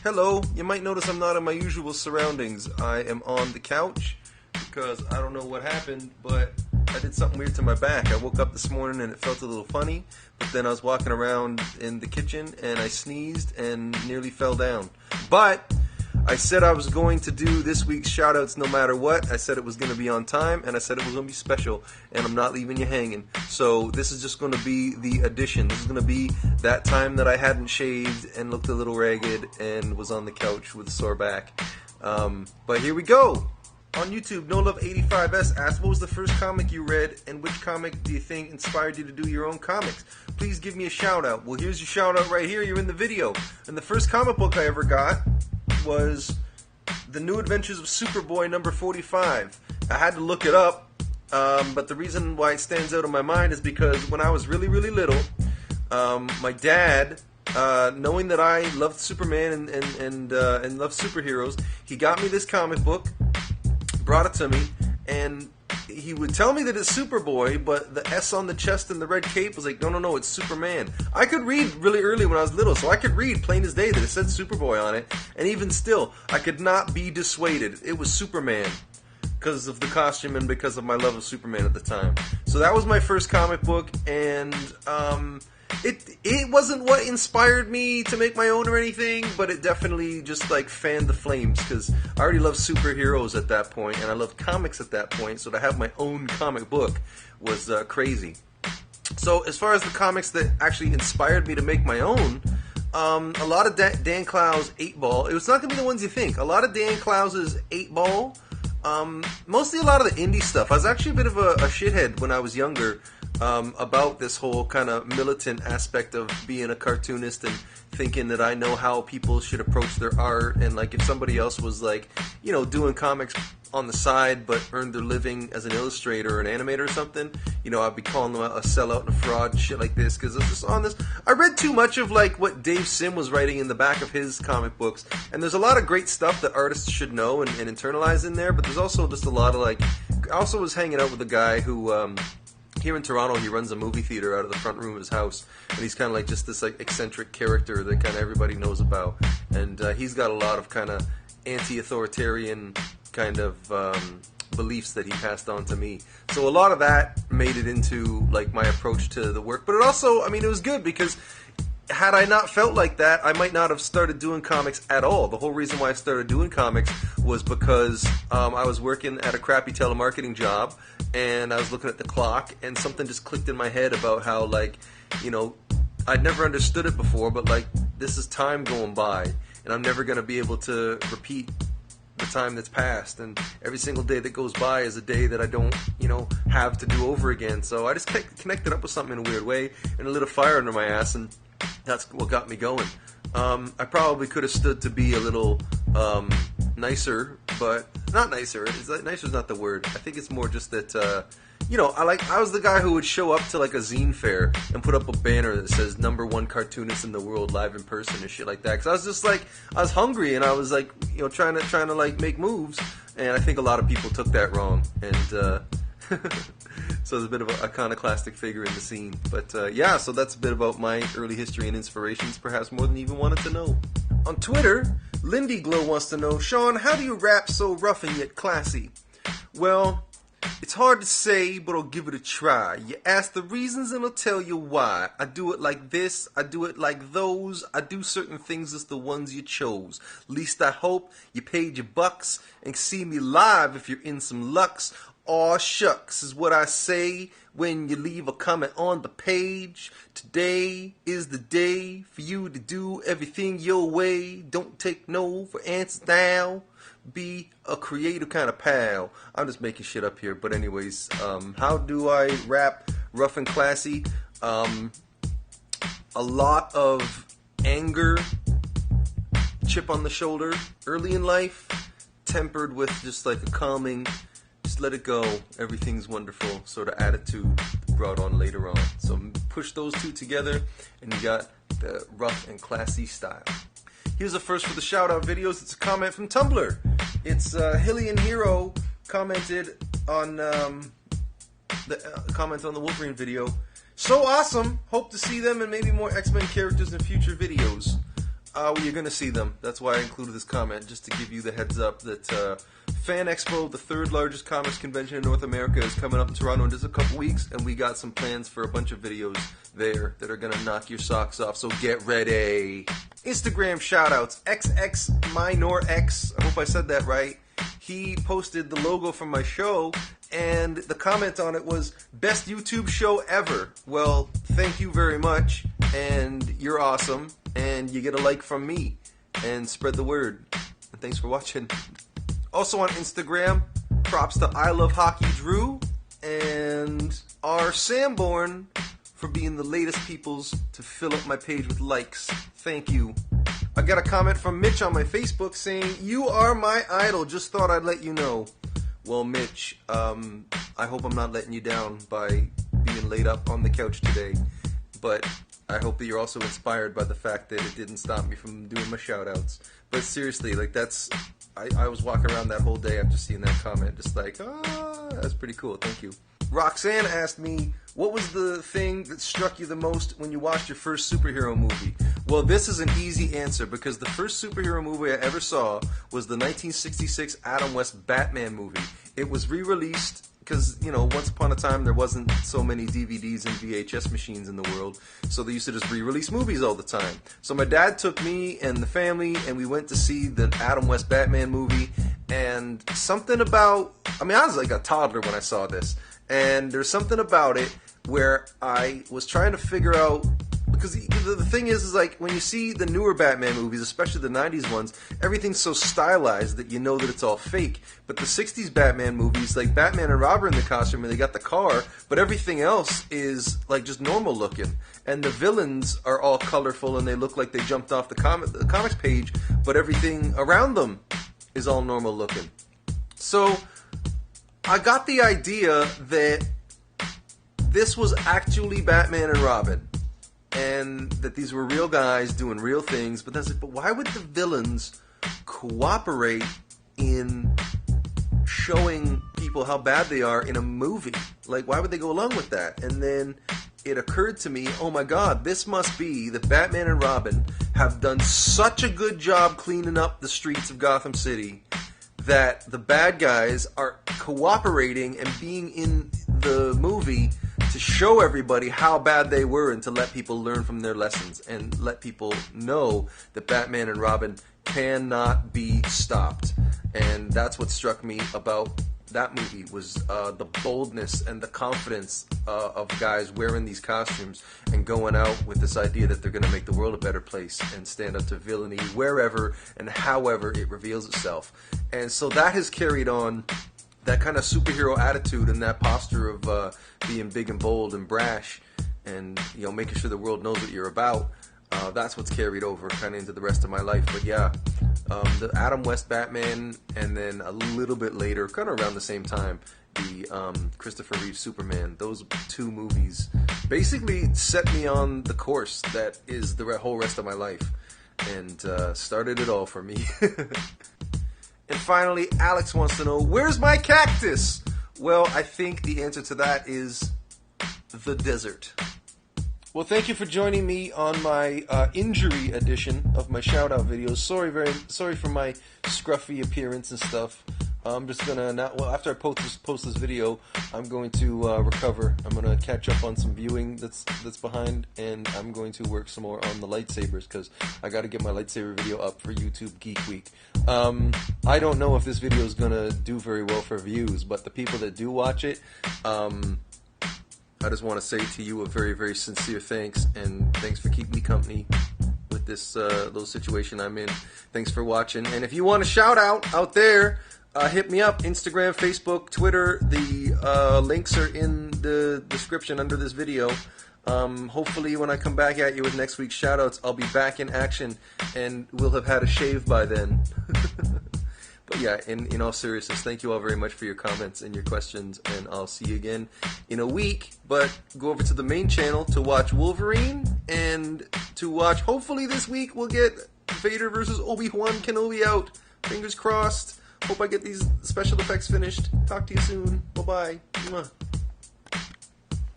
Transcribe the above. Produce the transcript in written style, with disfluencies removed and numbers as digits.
Hello, you might notice I'm not in my usual surroundings. I am on the couch because I don't know what happened, but I did something weird to my back. I woke up this morning and it felt a little funny, but then I was walking around in the kitchen and I sneezed and nearly fell down. But I said I was going to do this week's shoutouts no matter what. I said it was going to be on time, and I said it was going to be special, and I'm not leaving you hanging. So this is just going to be the addition. This is going to be that time that I hadn't shaved and looked a little ragged and was on the couch with a sore back. But here we go. On YouTube, NoLove85S asked, what was the first comic you read, and which comic do you think inspired you to do your own comics? Please give me a shout out. Well, here's your shout out right here. You're in the video. And the first comic book I ever got was The New Adventures of Superboy number 45. I had to look it up, but the reason why it stands out in my mind is because when I was really, really little, my dad, knowing that I loved Superman and loved superheroes, he got me this comic book, brought it to me, and he would tell me that it's Superboy, but the S on the chest and the red cape was like, no, it's Superman. I could read really early when I was little, so I could read plain as day that it said Superboy on it, and even still, I could not be dissuaded. It was Superman because of the costume and because of my love of Superman at the time. So that was my first comic book, and it wasn't what inspired me to make my own or anything, but it definitely just like fanned the flames, because I already loved superheroes at that point, and I loved comics at that point, so to have my own comic book was crazy. So as far as the comics that actually inspired me to make my own, a lot of Dan Clowes 8-Ball, it was not going to be the ones you think. A lot of Dan Clowes' 8-Ball, mostly a lot of the indie stuff. I was actually a bit of a shithead when I was younger, about this whole kind of militant aspect of being a cartoonist and thinking that I know how people should approach their art, and like if somebody else was like, you know, doing comics on the side but earned their living as an illustrator or an animator or something, you know, I'd be calling them a sellout and a fraud and shit like this, because it's just on this. I read too much of like what Dave Sim was writing in the back of his comic books, and there's a lot of great stuff that artists should know and internalize in there, but there's also just a lot of like, I also was hanging out with a guy who, here in Toronto, he runs a movie theater out of the front room of his house, and he's kind of like just this like eccentric character that kind of everybody knows about, and he's got a lot of kind of anti-authoritarian kind of beliefs that he passed on to me. So a lot of that made it into like my approach to the work, but it also, I mean, it was good because had I not felt like that, I might not have started doing comics at all. The whole reason why I started doing comics was because I was working at a crappy telemarketing job, and I was looking at the clock, and something just clicked in my head about how, like, you know, I'd never understood it before, but, like, this is time going by, and I'm never going to be able to repeat the time that's passed, and every single day that goes by is a day that I don't, you know, have to do over again. So I just connected up with something in a weird way, and it lit a fire under my ass, and that's what got me going. I probably could have stood to be a little nicer, but not nicer. Nicer's not the word. I think it's more just that, you know, I was the guy who would show up to like a zine fair and put up a banner that says #1 cartoonist in the world live in person and shit like that. Because I was just like, I was hungry, and I was like, you know, trying to like make moves, and I think a lot of people took that wrong, and so it's a bit of an iconoclastic figure in the scene. But yeah, so that's a bit about my early history and inspirations, perhaps more than you even wanted to know. On Twitter, Lindy Glow wants to know, Sean, how do you rap so rough and yet classy? Well, it's hard to say, but I'll give it a try. You ask the reasons and I'll tell you why. I do it like this, I do it like those. I do certain things as the ones you chose. Least I hope you paid your bucks and see me live if you're in some lucks. Aw shucks is what I say when you leave a comment on the page. Today is the day for you to do everything your way. Don't take no for answers now. Be a creative kind of pal. I'm just making shit up here, but anyways, how do I rap rough and classy? A lot of anger, chip on the shoulder early in life, tempered with just like a calming, just let it go, everything's wonderful sort of attitude brought on later on. So push those two together and you got the rough and classy style. Here's a first for the shout out videos. It's a comment from Tumblr. It's Hillian Hero commented on the Wolverine video. So awesome! Hope to see them and maybe more X-Men characters in future videos. Well, you're going to see them. That's why I included this comment, just to give you the heads up that Fan Expo, the third largest comics convention in North America, is coming up in Toronto in just a couple weeks, and we got some plans for a bunch of videos there that are going to knock your socks off, so get ready. Instagram shoutouts, XXMinorX, I hope I said that right. He posted the logo from my show, and the comment on it was, best YouTube show ever. Well, thank you very much, and you're awesome, and you get a like from me, and spread the word. And thanks for watching. Also on Instagram, props to I Love Hockey Drew, and our Sanborn for being the latest peoples to fill up my page with likes. Thank you. I got a comment from Mitch on my Facebook saying, you are my idol, just thought I'd let you know. Well, Mitch, I hope I'm not letting you down by being laid up on the couch today, but I hope that you're also inspired by the fact that it didn't stop me from doing my shout-outs. But seriously, like I was walking around that whole day after seeing that comment, just like, that's pretty cool, thank you. Roxanne asked me, what was the thing that struck you the most when you watched your first superhero movie? Well, this is an easy answer, because the first superhero movie I ever saw was the 1966 Adam West Batman movie. It was re-released because, you know, once upon a time there wasn't so many DVDs and VHS machines in the world, so they used to just re-release movies all the time. So my dad took me and the family, and we went to see the Adam West Batman movie, and something about, I mean, I was like a toddler when I saw this, and there's something about it where I was trying to figure out, because the thing is like, when you see the newer Batman movies, especially the 90s ones, everything's so stylized that you know that it's all fake. But the 60s Batman movies, like Batman and Robin in the costume, and they got the car, but everything else is like just normal looking. And the villains are all colorful, and they look like they jumped off the comics page, but everything around them is all normal looking. So I got the idea that this was actually Batman and Robin, and that these were real guys doing real things. But that's it. But why would the villains cooperate in showing people how bad they are in a movie? Like, why would they go along with that? And then it occurred to me, oh my God, this must be that Batman and Robin have done such a good job cleaning up the streets of Gotham City that the bad guys are cooperating and being in the movie to show everybody how bad they were, and to let people learn from their lessons, and let people know that Batman and Robin cannot be stopped. And that's what struck me about that movie, was the boldness and the confidence of guys wearing these costumes and going out with this idea that they're going to make the world a better place and stand up to villainy wherever and however it reveals itself. And so that has carried on, that kind of superhero attitude and that posture of being big and bold and brash, and, you know, making sure the world knows what you're about. That's what's carried over kind of into the rest of my life. But yeah, the Adam West Batman, and then a little bit later, kind of around the same time, the Christopher Reeve Superman. Those two movies basically set me on the course that is the whole rest of my life, and started it all for me. And finally, Alex wants to know, where's my cactus? Well, I think the answer to that is the desert. Well, thank you for joining me on my injury edition of my shout-out videos. Sorry for my scruffy appearance and stuff. I'm just gonna after I post this video, I'm going to recover. I'm gonna catch up on some viewing that's behind, and I'm going to work some more on the lightsabers, because I got to get my lightsaber video up for YouTube Geek Week. I don't know if this video is gonna do very well for views, but the people that do watch it, I just want to say to you a very, very sincere thanks, and thanks for keeping me company with this little situation I'm in. Thanks for watching, and if you want a shout out there, hit me up. Instagram, Facebook, Twitter. The links are in the description under this video. Hopefully when I come back at you with next week's shoutouts, I'll be back in action, and we'll have had a shave by then. But yeah, in all seriousness, thank you all very much for your comments and your questions, and I'll see you again in a week. But go over to the main channel to watch Wolverine, and to watch, hopefully this week, we'll get Vader versus Obi-Wan Kenobi out. Fingers crossed. Hope I get these special effects finished. Talk to you soon. Bye-bye.